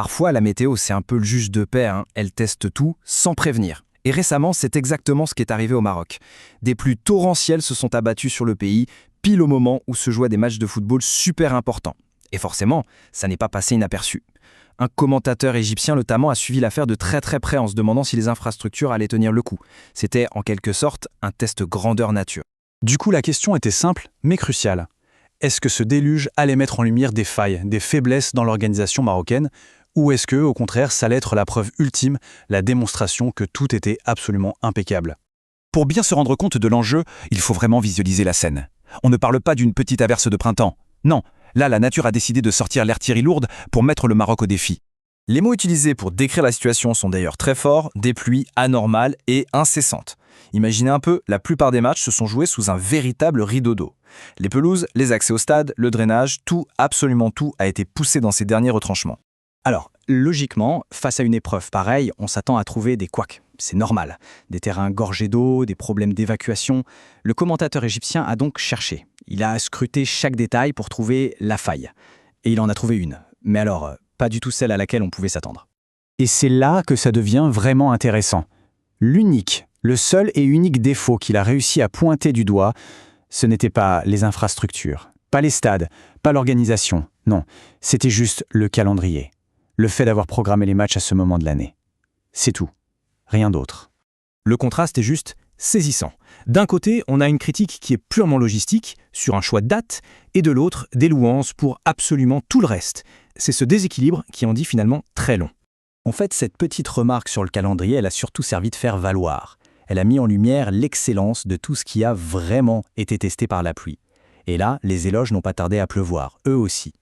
Parfois, la météo, c'est un peu le juge de paix, hein. Elle teste tout sans prévenir. Et récemment, c'est exactement ce qui est arrivé au Maroc. Des pluies torrentielles se sont abattues sur le pays, pile au moment où se jouaient des matchs de football super importants. Et forcément, ça n'est pas passé inaperçu. Un commentateur égyptien notamment a suivi l'affaire de très très près en se demandant si les infrastructures allaient tenir le coup. C'était en quelque sorte un test grandeur nature. Du coup, la question était simple, mais cruciale. Est-ce que ce déluge allait mettre en lumière des failles, des faiblesses dans l'organisation marocaine, ou est-ce que, au contraire, ça allait être la preuve ultime, la démonstration que tout était absolument impeccable? Pour bien se rendre compte de l'enjeu, il faut vraiment visualiser la scène. On ne parle pas d'une petite averse de printemps. Non, là, la nature a décidé de sortir l'artillerie lourde pour mettre le Maroc au défi. Les mots utilisés pour décrire la situation sont d'ailleurs très forts, des pluies anormales et incessantes. Imaginez un peu, la plupart des matchs se sont joués sous un véritable rideau d'eau. Les pelouses, les accès au stade, le drainage, tout, absolument tout, a été poussé dans ces derniers retranchements. Alors, logiquement, face à une épreuve pareille, on s'attend à trouver des couacs. C'est normal. Des terrains gorgés d'eau, des problèmes d'évacuation. Le commentateur égyptien a donc cherché. Il a scruté chaque détail pour trouver la faille. Et il en a trouvé une. Mais alors, pas du tout celle à laquelle on pouvait s'attendre. Et c'est là que ça devient vraiment intéressant. L'unique, le seul et unique défaut qu'il a réussi à pointer du doigt, ce n'était pas les infrastructures, pas les stades, pas l'organisation. Non, c'était juste le calendrier. Le fait d'avoir programmé les matchs à ce moment de l'année. C'est tout. Rien d'autre. Le contraste est juste saisissant. D'un côté, on a une critique qui est purement logistique, sur un choix de date, et de l'autre, des louanges pour absolument tout le reste. C'est ce déséquilibre qui en dit finalement très long. En fait, cette petite remarque sur le calendrier, elle a surtout servi de faire valoir. Elle a mis en lumière l'excellence de tout ce qui a vraiment été testé par la pluie. Et là, les éloges n'ont pas tardé à pleuvoir, eux aussi.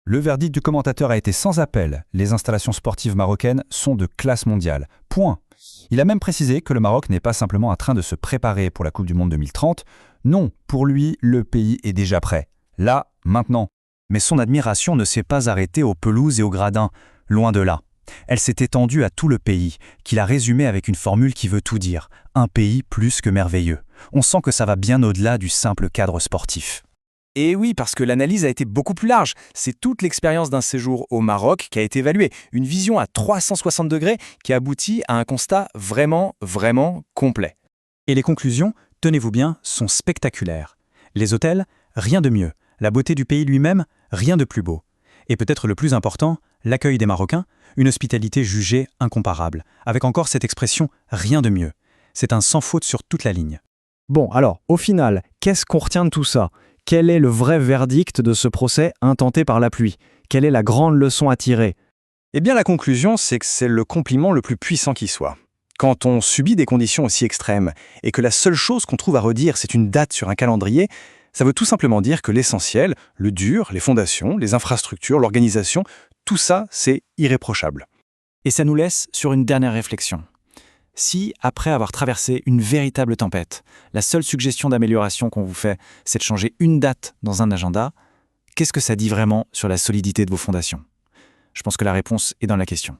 Le verdict du commentateur a été sans appel. Les installations sportives marocaines sont de classe mondiale. Point. Il a même précisé que le Maroc n'est pas simplement en train de se préparer pour la Coupe du Monde 2030. Non, pour lui, le pays est déjà prêt. Là, maintenant. Mais son admiration ne s'est pas arrêtée aux pelouses et aux gradins. Loin de là. Elle s'est étendue à tout le pays, qu'il a résumé avec une formule qui veut tout dire. Un pays plus que merveilleux. On sent que ça va bien au-delà du simple cadre sportif. Et oui, parce que l'analyse a été beaucoup plus large. C'est toute l'expérience d'un séjour au Maroc qui a été évaluée. Une vision à 360 degrés qui aboutit à un constat vraiment, vraiment complet. Et les conclusions, tenez-vous bien, sont spectaculaires. Les hôtels, rien de mieux. La beauté du pays lui-même, rien de plus beau. Et peut-être le plus important, l'accueil des Marocains, une hospitalité jugée incomparable. Avec encore cette expression « rien de mieux ». C'est un sans faute sur toute la ligne. Bon, alors, au final, qu'est-ce qu'on retient de tout ça ? Quel est le vrai verdict de ce procès intenté par la pluie? Quelle est la grande leçon à tirer? Eh bien, la conclusion, c'est que c'est le compliment le plus puissant qui soit. Quand on subit des conditions aussi extrêmes et que la seule chose qu'on trouve à redire, c'est une date sur un calendrier, ça veut tout simplement dire que l'essentiel, le dur, les fondations, les infrastructures, l'organisation, tout ça, c'est irréprochable. Et ça nous laisse sur une dernière réflexion. Si, après avoir traversé une véritable tempête, la seule suggestion d'amélioration qu'on vous fait, c'est de changer une date dans un agenda, qu'est-ce que ça dit vraiment sur la solidité de vos fondations? Je pense que la réponse est dans la question.